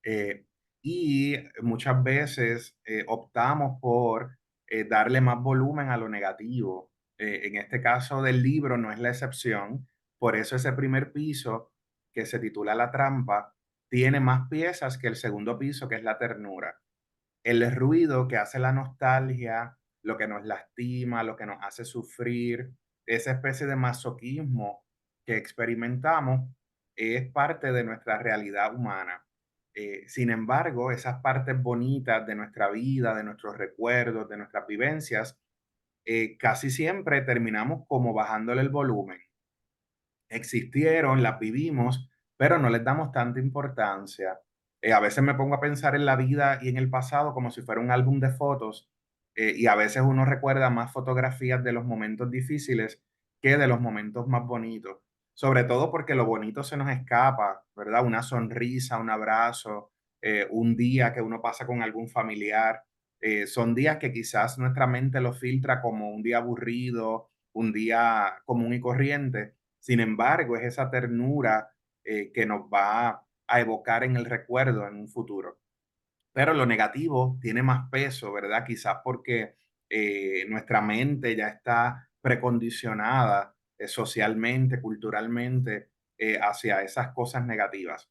eh, y muchas veces optamos por darle más volumen a lo negativo. En este caso del libro no es la excepción, por eso ese primer piso que se titula La trampa tiene más piezas que el segundo piso, que es la ternura. El ruido que hace la nostalgia, lo que nos lastima, lo que nos hace sufrir, esa especie de masoquismo que experimentamos es parte de nuestra realidad humana. Sin embargo, esas partes bonitas de nuestra vida, de nuestros recuerdos, de nuestras vivencias, casi siempre terminamos como bajándole el volumen. Existieron, las vivimos, pero no les damos tanta importancia. A veces me pongo a pensar en la vida y en el pasado como si fuera un álbum de fotos, y a veces uno recuerda más fotografías de los momentos difíciles que de los momentos más bonitos, sobre todo porque lo bonito se nos escapa, ¿verdad? Una sonrisa, un abrazo, un día que uno pasa con algún familiar. Son días que quizás nuestra mente lo filtra como un día aburrido, un día común y corriente. Sin embargo, es esa ternura que nos va a evocar en el recuerdo en un futuro. Pero lo negativo tiene más peso, ¿verdad? Quizás porque nuestra mente ya está precondicionada socialmente, culturalmente, hacia esas cosas negativas.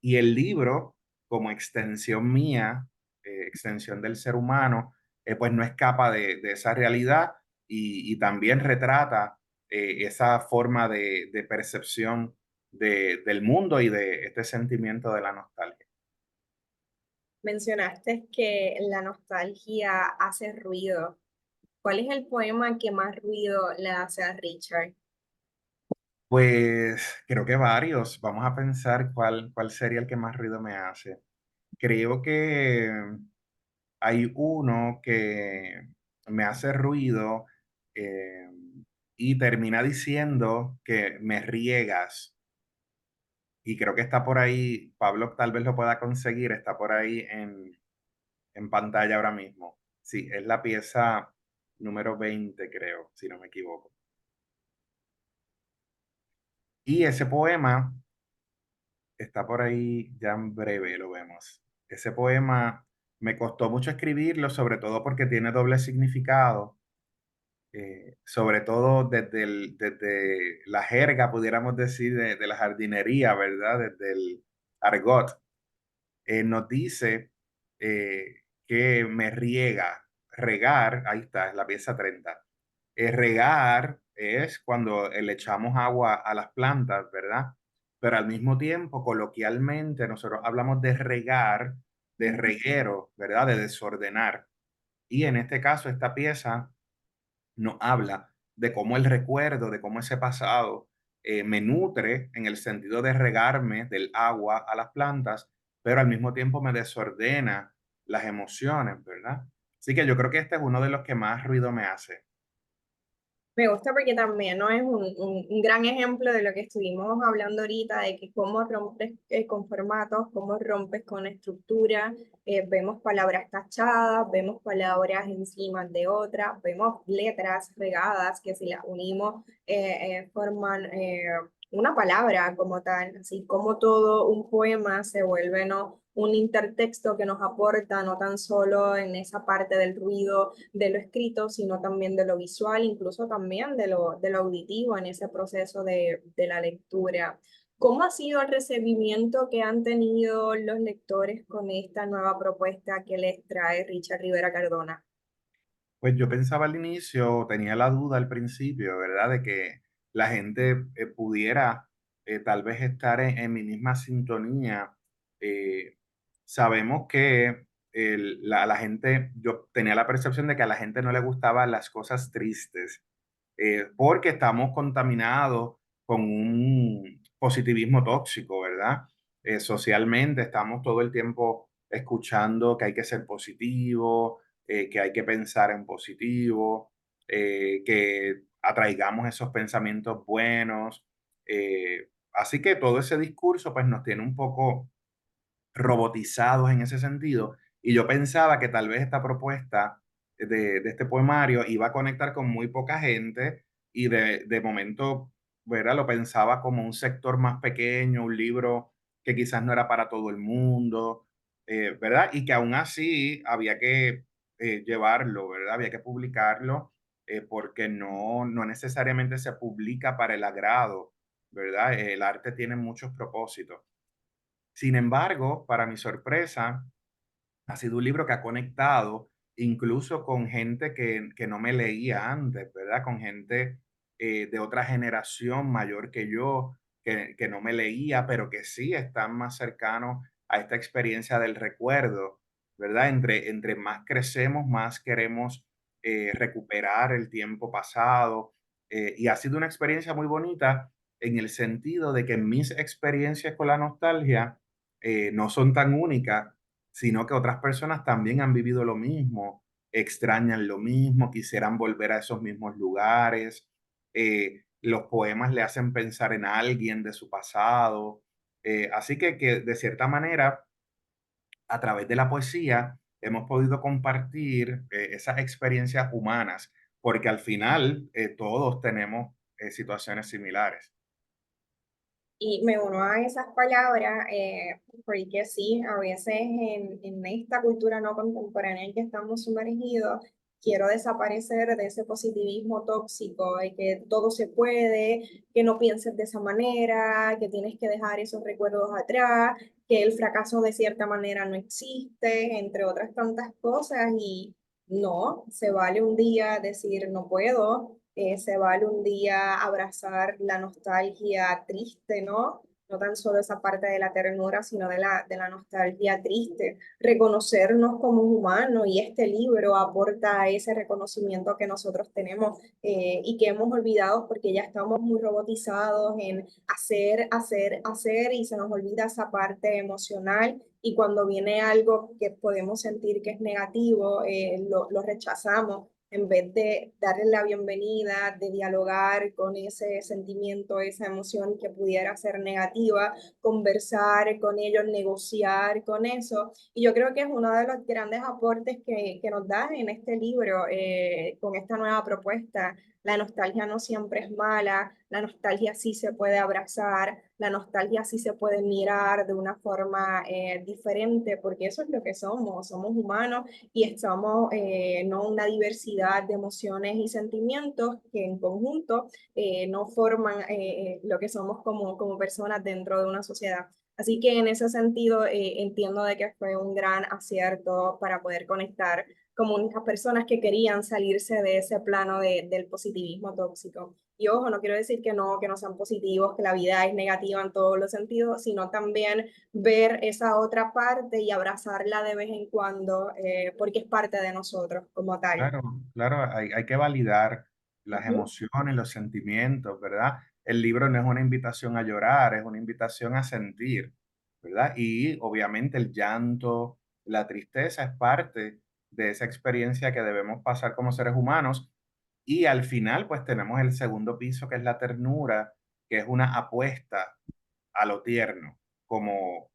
Y el libro, como extensión mía, extensión del ser humano, pues no escapa de esa realidad y también retrata esa forma de percepción del mundo y de este sentimiento de la nostalgia. Mencionaste que la nostalgia hace ruido. ¿Cuál es el poema que más ruido le hace a Richard? Pues creo que varios. Vamos a pensar cuál sería el que más ruido me hace. Creo que hay uno que me hace ruido, eh, y termina diciendo que me riegas. Y creo que está por ahí, Pablo tal vez lo pueda conseguir, está por ahí en pantalla ahora mismo. Sí, es la pieza número 20, creo, si no me equivoco. Y ese poema está por ahí, ya en breve lo vemos. Ese poema me costó mucho escribirlo, sobre todo porque tiene doble significado, sobre todo desde la jerga, pudiéramos decir, de la jardinería, ¿verdad? Desde el argot. Nos dice que me riega, regar, ahí está, es la pieza 30. Regar es cuando le echamos agua a las plantas, ¿verdad? Pero al mismo tiempo, coloquialmente, nosotros hablamos de regar, de reguero, ¿verdad? De desordenar. Y en este caso, esta pieza nos habla de cómo el recuerdo, de cómo ese pasado me nutre en el sentido de regarme del agua a las plantas, pero al mismo tiempo me desordena las emociones, ¿verdad? Así que yo creo que este es uno de los que más ruido me hace. Me gusta porque también no es un gran ejemplo de lo que estuvimos hablando ahorita, de que cómo rompes con formatos, cómo rompes con estructura, vemos palabras tachadas, vemos palabras encima de otras, vemos letras regadas que si las unimos forman una palabra como tal, así como todo un poema se vuelve, ¿no?, un intertexto que nos aporta no tan solo en esa parte del ruido de lo escrito, sino también de lo visual, incluso también de lo auditivo en ese proceso de la lectura. ¿Cómo ha sido el recibimiento que han tenido los lectores con esta nueva propuesta que les trae Richard Rivera Cardona? Pues yo pensaba al inicio, tenía la duda al principio, ¿verdad? De que la gente pudiera tal vez estar en mi misma sintonía. Eh, Sabemos que la gente, yo tenía la percepción de que a la gente no le gustaban las cosas tristes, porque estamos contaminados con un positivismo tóxico, ¿verdad? Socialmente estamos todo el tiempo escuchando que hay que ser positivo, que hay que pensar en positivo, que atraigamos esos pensamientos buenos. Así que todo ese discurso pues nos tiene un poco robotizados en ese sentido. Y yo pensaba que tal vez esta propuesta de este poemario iba a conectar con muy poca gente y de momento, ¿verdad? Lo pensaba como un sector más pequeño, un libro que quizás no era para todo el mundo, ¿verdad? Y que aún así había que llevarlo, ¿verdad? Había que publicarlo, porque no necesariamente se publica para el agrado, ¿verdad? El arte tiene muchos propósitos. Sin embargo, para mi sorpresa, ha sido un libro que ha conectado incluso con gente que no me leía antes, ¿verdad? Con gente de otra generación mayor que yo, que no me leía, pero que sí están más cercanos a esta experiencia del recuerdo, ¿verdad? Entre más crecemos, más queremos recuperar el tiempo pasado. Y ha sido una experiencia muy bonita en el sentido de que mis experiencias con la nostalgia no son tan únicas, sino que otras personas también han vivido lo mismo, extrañan lo mismo, quisieran volver a esos mismos lugares. Los poemas le hacen pensar en alguien de su pasado. Así que de cierta manera, a través de la poesía, hemos podido compartir esas experiencias humanas, porque al final todos tenemos situaciones similares. Y me uno a esas palabras, porque sí, a veces en esta cultura no contemporánea en que estamos sumergidos, quiero desaparecer de ese positivismo tóxico, de que todo se puede, que no pienses de esa manera, que tienes que dejar esos recuerdos atrás, que el fracaso de cierta manera no existe, entre otras tantas cosas, y no, se vale un día decir no puedo, se vale un día abrazar la nostalgia triste, ¿no? No tan solo esa parte de la ternura, sino de la nostalgia triste. Reconocernos como humanos y este libro aporta ese reconocimiento que nosotros tenemos y que hemos olvidado porque ya estamos muy robotizados en hacer, hacer, hacer y se nos olvida esa parte emocional y cuando viene algo que podemos sentir que es negativo, lo rechazamos en vez de darle la bienvenida, de dialogar con ese sentimiento, esa emoción que pudiera ser negativa, conversar con ellos, negociar con eso. Y yo creo que es uno de los grandes aportes que nos da en este libro, con esta nueva propuesta. La nostalgia no siempre es mala, la nostalgia sí se puede abrazar, la nostalgia sí se puede mirar de una forma diferente, porque eso es lo que somos humanos y estamos no una diversidad de emociones y sentimientos que en conjunto no forman lo que somos como personas dentro de una sociedad. Así que en ese sentido entiendo de que fue un gran acierto para poder conectar con muchas personas que querían salirse de ese plano del positivismo tóxico. Y ojo, no quiero decir que no sean positivos, que la vida es negativa en todos los sentidos, sino también ver esa otra parte y abrazarla de vez en cuando, porque es parte de nosotros como tal. Claro, claro, hay que validar las Ujú. emociones, los sentimientos, ¿verdad? El libro no es una invitación a llorar, es una invitación a sentir, ¿verdad? Y obviamente el llanto, la tristeza es parte de esa experiencia que debemos pasar como seres humanos. Y al final, pues tenemos el segundo piso, que es la ternura, que es una apuesta a lo tierno, como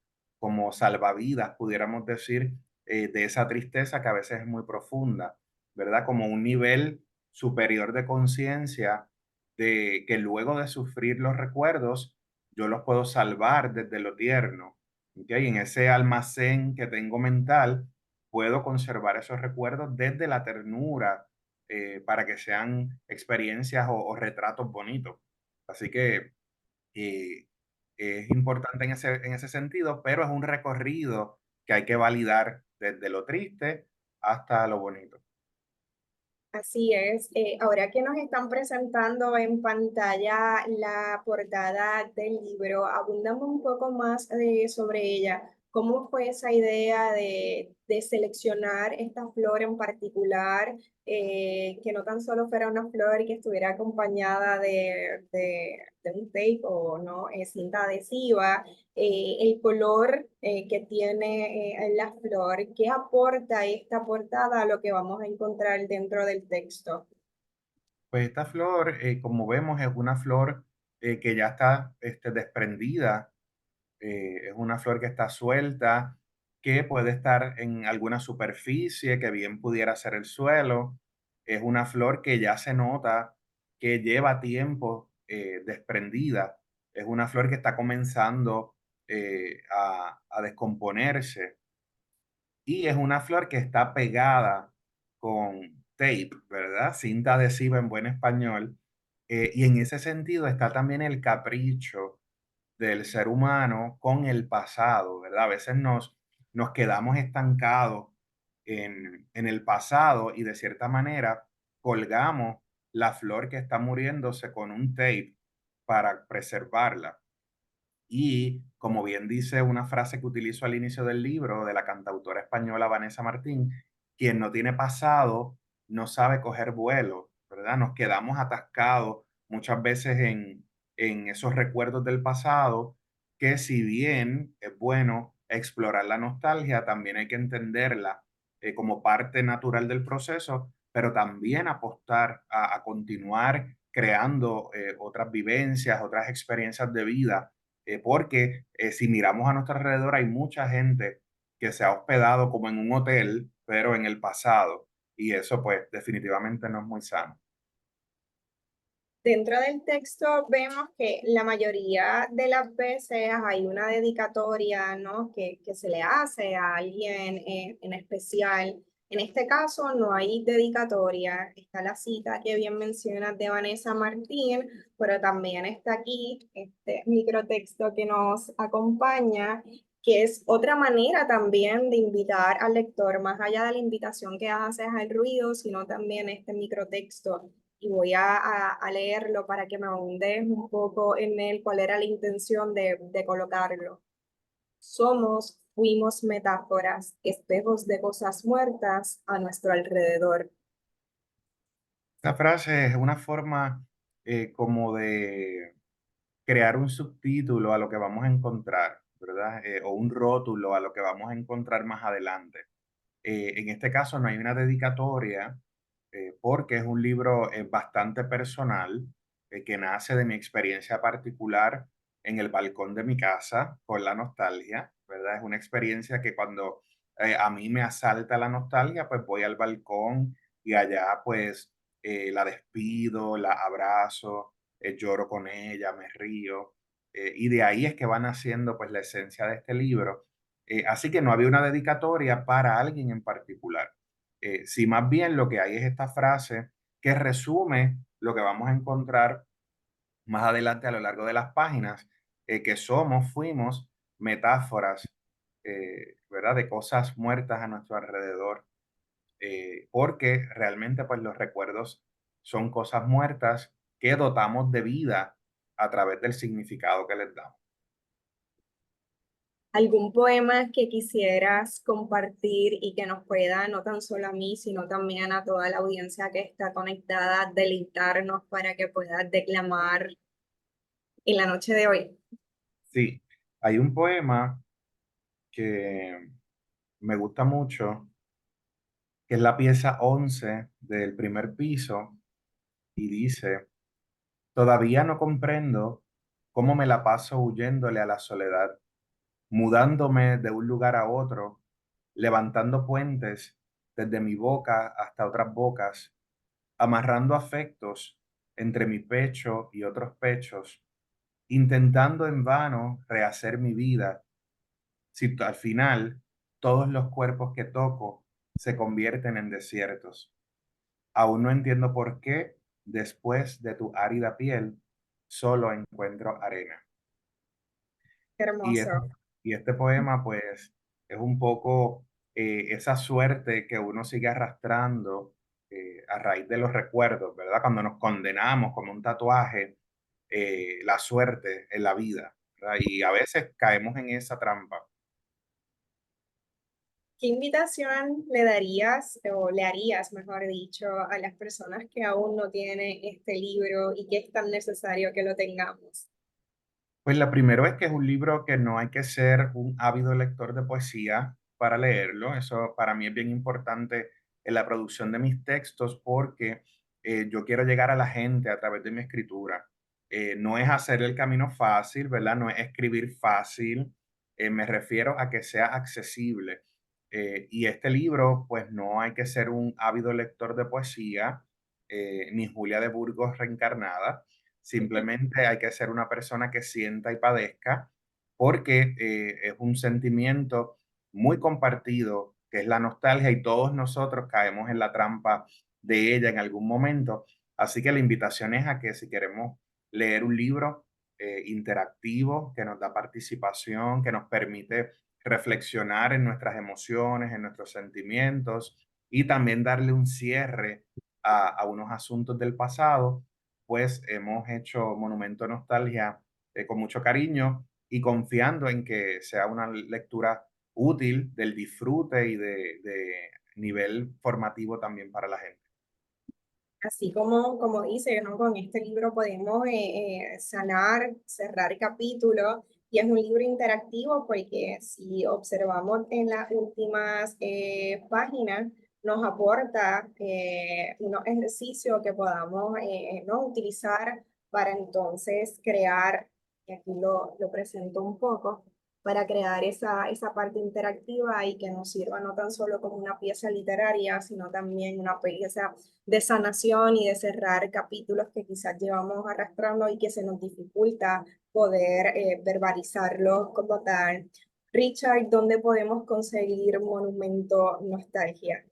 salvavidas, pudiéramos decir, de esa tristeza que a veces es muy profunda, ¿verdad? Como un nivel superior de conciencia de que luego de sufrir los recuerdos, yo los puedo salvar desde lo tierno, ¿ok? En ese almacén que tengo mental, puedo conservar esos recuerdos desde la ternura, para que sean experiencias o retratos bonitos. Así que eh, es importante en ese sentido, pero es un recorrido que hay que validar desde lo triste hasta lo bonito. Así es. Ahora que nos están presentando en pantalla la portada del libro, abundamos un poco más sobre ella. ¿Cómo fue esa idea de seleccionar esta flor en particular, que no tan solo fuera una flor que estuviera acompañada de un tape o no, cinta adhesiva? El color que tiene la flor, qué aporta esta portada a lo que vamos a encontrar dentro del texto. Pues esta flor, como vemos, es una flor que ya está desprendida. Es una flor que está suelta, que puede estar en alguna superficie, que bien pudiera ser el suelo. Es una flor que ya se nota que lleva tiempo desprendida. Es una flor que está comenzando a descomponerse. Y es una flor que está pegada con tape, ¿verdad? Cinta adhesiva en buen español. Y en ese sentido está también el capricho del ser humano con el pasado, ¿verdad? A veces nos quedamos estancados en el pasado y de cierta manera colgamos la flor que está muriéndose con un tape para preservarla. Y como bien dice una frase que utilizo al inicio del libro de la cantautora española Vanessa Martín, quien no tiene pasado no sabe coger vuelo, ¿verdad? Nos quedamos atascados muchas veces en esos recuerdos del pasado, que si bien es bueno explorar la nostalgia, también hay que entenderla como parte natural del proceso, pero también apostar a continuar creando otras vivencias, otras experiencias de vida porque si miramos a nuestro alrededor hay mucha gente que se ha hospedado como en un hotel, pero en el pasado, y eso pues definitivamente no es muy sano. Dentro del texto vemos que la mayoría de las veces hay una dedicatoria, ¿no? que se le hace a alguien en especial. En este caso no hay dedicatoria, está la cita que bien mencionas de Vanessa Martín, pero también está aquí este microtexto que nos acompaña, que es otra manera también de invitar al lector, más allá de la invitación que haces al ruido, sino también este microtexto y voy a leerlo para que me ahondes un poco en él, cuál era la intención de colocarlo. Somos, fuimos metáforas, espejos de cosas muertas a nuestro alrededor. Esta frase es una forma como de crear un subtítulo a lo que vamos a encontrar, ¿verdad? O un rótulo a lo que vamos a encontrar más adelante. En este caso no hay una dedicatoria porque es un libro bastante personal que nace de mi experiencia particular en el balcón de mi casa con la nostalgia, ¿verdad? Es una experiencia que cuando a mí me asalta la nostalgia, pues voy al balcón y allá pues la despido, la abrazo, lloro con ella, me río. Y de ahí es que van haciendo pues la esencia de este libro. Así que no había una dedicatoria para alguien en particular. Si más bien lo que hay es esta frase que resume lo que vamos a encontrar más adelante a lo largo de las páginas, que somos, fuimos metáforas, ¿verdad? De cosas muertas a nuestro alrededor, porque realmente pues los recuerdos son cosas muertas que dotamos de vida a través del significado que les damos. ¿Algún poema que quisieras compartir y que nos pueda, no tan solo a mí, sino también a toda la audiencia que está conectada, deleitarnos para que puedas declamar en la noche de hoy? Sí, hay un poema que me gusta mucho, que es la pieza 11 del primer piso, y dice, todavía no comprendo cómo me la paso huyéndole a la soledad, mudándome de un lugar a otro, levantando puentes desde mi boca hasta otras bocas, amarrando afectos entre mi pecho y otros pechos, intentando en vano rehacer mi vida, si al final todos los cuerpos que toco se convierten en desiertos. Aún no entiendo por qué, después de tu árida piel, solo encuentro arena. Qué Y, es- hermoso. y este poema, pues, es un poco esa suerte que uno sigue arrastrando a raíz de los recuerdos, ¿verdad? Cuando nos condenamos como un tatuaje, la suerte en la vida, ¿verdad? Y a veces caemos en esa trampa. ¿Qué invitación le darías o le harías, mejor dicho, a las personas que aún no tienen este libro y que es tan necesario que lo tengamos? Pues la primera es que es un libro que no hay que ser un ávido lector de poesía para leerlo. Eso para mí es bien importante en la producción de mis textos porque yo quiero llegar a la gente a través de mi escritura. No es hacer el camino fácil, ¿verdad? No es escribir fácil. Me refiero a que sea accesible. Y este libro, pues no hay que ser un ávido lector de poesía, ni Julia de Burgos reencarnada. Simplemente hay que ser una persona que sienta y padezca, porque es un sentimiento muy compartido, que es la nostalgia, y todos nosotros caemos en la trampa de ella en algún momento. Así que la invitación es a que si queremos leer un libro, interactivo, que nos da participación, que nos permite reflexionar en nuestras emociones, en nuestros sentimientos y también darle un cierre a unos asuntos del pasado. Pues hemos hecho Monumento Nostalgia con mucho cariño y confiando en que sea una lectura útil, del disfrute y de nivel formativo también para la gente. Así como dice, ¿no? Con este libro podemos sanar, cerrar capítulos y es un libro interactivo porque si observamos en las últimas páginas, nos aporta unos ejercicios que podamos ¿no? utilizar para entonces crear, y aquí lo presento un poco, para crear esa parte interactiva y que nos sirva no tan solo como una pieza literaria, sino también una pieza de sanación y de cerrar capítulos que quizás llevamos arrastrando y que se nos dificulta poder verbalizarlos como tal. Richard, ¿dónde podemos conseguir Monumento Nostalgia?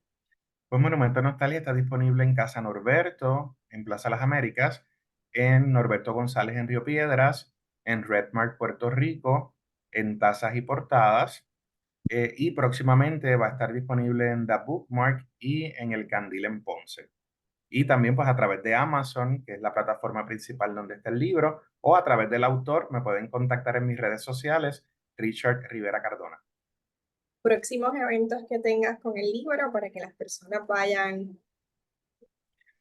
Pues Monumento Nostalgia está disponible en Casa Norberto, en Plaza Las Américas, en Norberto González en Río Piedras, en Redmark, Puerto Rico, en Tazas y Portadas, y próximamente va a estar disponible en The Bookmark y en El Candil en Ponce. Y también pues a través de Amazon, que es la plataforma principal donde está el libro, o a través del autor me pueden contactar en mis redes sociales, Richard Rivera Cardona. Próximos eventos que tengas con el libro para que las personas vayan.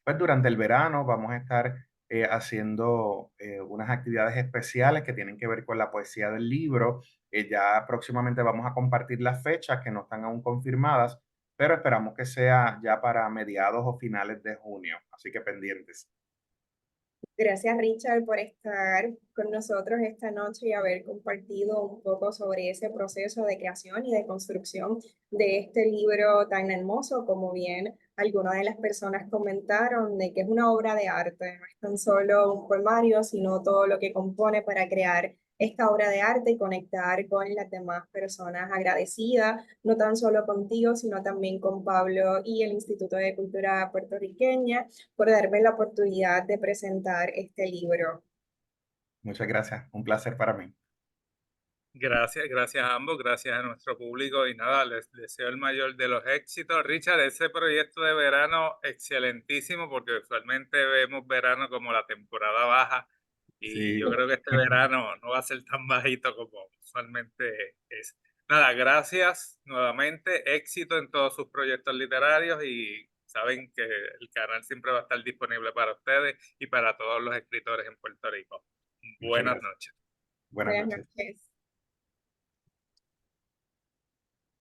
Pues durante el verano vamos a estar haciendo unas actividades especiales que tienen que ver con la poesía del libro. Ya próximamente vamos a compartir las fechas que no están aún confirmadas, pero esperamos que sea ya para mediados o finales de junio, así que pendientes. Gracias, Richard, por estar con nosotros esta noche y haber compartido un poco sobre ese proceso de creación y de construcción de este libro tan hermoso, como bien algunas de las personas comentaron, de que es una obra de arte, no es tan solo un poemario, sino todo lo que compone para crear esta obra de arte y conectar con las demás personas agradecidas, no tan solo contigo, sino también con Pablo y el Instituto de Cultura Puertorriqueña por darme la oportunidad de presentar este libro. Muchas gracias, un placer para mí. Gracias a ambos, gracias a nuestro público y nada, les deseo el mayor de los éxitos. Richard, ese proyecto de verano excelentísimo porque usualmente vemos verano como la temporada baja y Sí, yo creo que este verano no va a ser tan bajito como usualmente es. Nada, gracias nuevamente, éxito en todos sus proyectos literarios y saben que el canal siempre va a estar disponible para ustedes y para todos los escritores en Puerto Rico. muchas Buenas gracias. noches. Buenas Buenas noches. noches.